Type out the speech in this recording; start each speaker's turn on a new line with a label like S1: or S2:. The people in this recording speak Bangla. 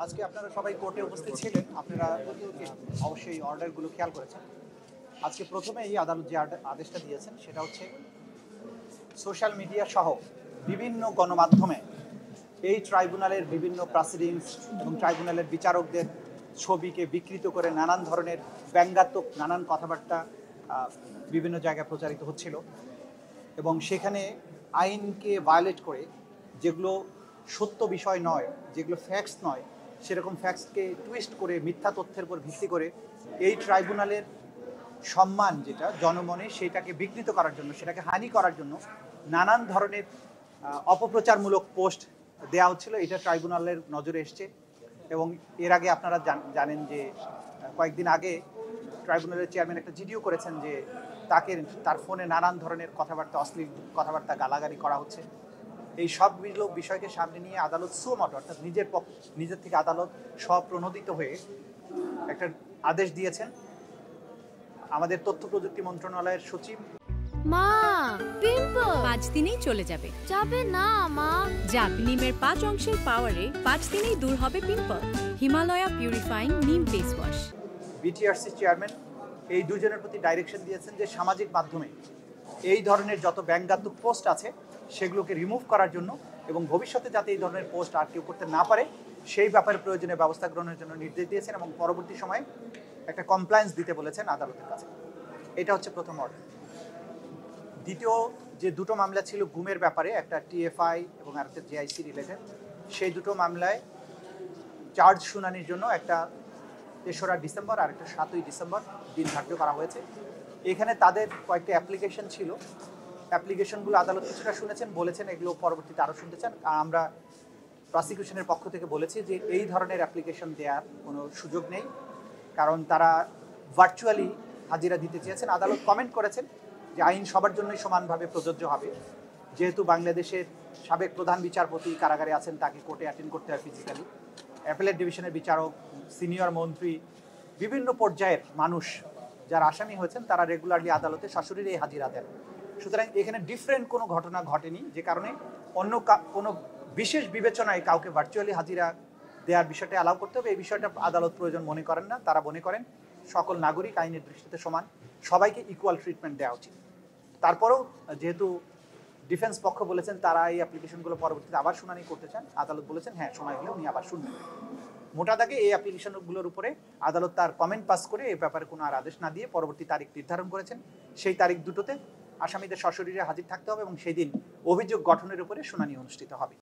S1: আজকে আপনারা সবাই কোর্টে উপস্থিত ছিলেন। আপনারা অবশ্যই অর্ডারগুলো খেয়াল করেছেন। আজকে প্রথমে এই আদালত যে আদেশটা দিয়েছেন সেটা হচ্ছে সোশ্যাল মিডিয়া সহ বিভিন্ন গণমাধ্যমে এই ট্রাইব্যুনালের বিভিন্ন প্রসিডিংস এবং ট্রাইব্যুনালের বিচারকদের ছবিকে বিকৃত করে নানান ধরনের ব্যঙ্গাত্মক নানান কথাবার্তা বিভিন্ন জায়গায় প্রচারিত হচ্ছিল এবং সেখানে আইনকে ভায়োলেট করে যেগুলো সত্য বিষয় নয়, যেগুলো ফ্যাক্টস নয়, সেরকম ফ্যাক্টসকে টুইস্ট করে মিথ্যা তথ্যের উপর ভিত্তি করে এই ট্রাইব্যুনালের সম্মান যেটা জনমনে সেটাকে বিকৃত করার জন্য, সেটাকে হানি করার জন্য নানান ধরনের অপপ্রচারমূলক পোস্ট দেওয়া হচ্ছিল। এটা ট্রাইব্যুনালের নজরে এসছে এবং এর আগে আপনারা জানেন যে কয়েকদিন আগে ট্রাইব্যুনালের চেয়ারম্যান একটা জিডিও করেছেন যে তার ফোনে নানান ধরনের কথাবার্তা, অশ্লীল কথাবার্তা গালাগালি করা হচ্ছে। এই সবগুলো বিষয়কে সামনে নিয়ে আদালত সুমোটো অর্থাৎ নিজের থেকে আদালত স্বপ্রণোদিত হয়ে একটা আদেশ দিয়েছেন। আমাদের তথ্য প্রযুক্তি মন্ত্রণালয়ের সচিব
S2: মা পিম্পল
S3: 5 দিনেই চলে যাবে।
S2: যাবে না মা।
S3: যাক, নিমের 5 অংশের পাওয়ারে 5 দিনেই দূর হবে পিম্পল। হিমালয়া পিউরিফাইং নিম ফেস ওয়াশ।
S1: বিটিআরসি চেয়ারম্যান এই দুজনের প্রতি ডাইরেকশন দিয়েছেন যে সামাজিক মাধ্যমে এই ধরনের যত ব্যঙ্গাত্মক পোস্ট আছে সেগুলোকে রিমুভ করার জন্য এবং ভবিষ্যতে যাতে এই ধরনের পোস্ট আর কেউ করতে না পারে সেই ব্যাপারে প্রয়োজনীয় ব্যবস্থা গ্রহণের জন্য নির্দেশ দিয়েছেন এবং পরবর্তী সময়ে একটা কমপ্লায়েন্স দিতে বলেছেন আদালতের কাছে। এটা হচ্ছে প্রথম অর্ডার। দ্বিতীয় যে দুটো মামলা ছিল গুমের ব্যাপারে, একটা টিএফআই এবং আরেকটা জেআইসি রিলেটেড, সেই দুটো মামলায় চার্জ শুনানির জন্য একটা 3রা ডিসেম্বর আর একটা 7ই ডিসেম্বর দিন ধার্য করা হয়েছে। এখানে তাদের কয়েকটা অ্যাপ্লিকেশন ছিল, অ্যাপ্লিকেশনগুলো আদালত কিছুটা শুনেছেন, বলেছেন এগুলো পরবর্তীতে আরও শুনতে চান। আমরা প্রসিকিউশনের পক্ষ থেকে বলেছি যে এই ধরনের অ্যাপ্লিকেশন দেওয়ার কোনো সুযোগ নেই, কারণ তারা ভার্চুয়ালি হাজিরা দিতে চেয়েছেন। আদালত কমেন্ট করেছেন যে আইন সবার জন্যই সমানভাবে প্রযোজ্য হবে, যেহেতু বাংলাদেশের সাবেক প্রধান বিচারপতি কারাগারে আছেন, তাকে কোর্টে অ্যাটেন্ড করতে হয় ফিজিক্যালি। অ্যাপেলেট ডিভিশনের বিচারক, সিনিয়র মন্ত্রী, বিভিন্ন পর্যায়ের মানুষ যারা আসামি হয়েছেন তারা রেগুলারলি আদালতে সশরীরে হাজিরা দেন। সুতরাং এখানে ডিফারেন্ট কোনো ঘটনা ঘটেনি, যে কারণে অন্য কোনো বিশেষ বিবেচনায় কাউকে ভার্চুয়ালি হাজিরা দেওয়ার বিষয়টা অ্যালাউ করতে হবে, এই বিষয়টা আদালত প্রয়োজন মনে করেন না। তারা মনে করেন সকল নাগরিক আইনের দৃষ্টিতে সমান, সবাইকে ইকুয়াল ট্রিটমেন্ট দেওয়া উচিত। তারপরেও যেহেতু ডিফেন্স পক্ষ বলেছেন তারা এই অ্যাপ্লিকেশনগুলো পরবর্তীতে আবার শুনানি করতে চান, আদালত বলেছেন হ্যাঁ, সময় হলে উনি আবার শুনবেন। মোটা দাগে এই অ্যাপ্লিকেশনগুলোর উপরে আদালত তার কমেন্ট পাস করে এই ব্যাপারে কোনো আর আদেশ না দিয়ে পরবর্তী তারিখ নির্ধারণ করেছেন। সেই তারিখ দুটোতে আসামিদের সশরীরে হাজির থাকতে হবে এবং সেই দিন অভিযোগ গঠনের উপরে শুনানি অনুষ্ঠিত হবে।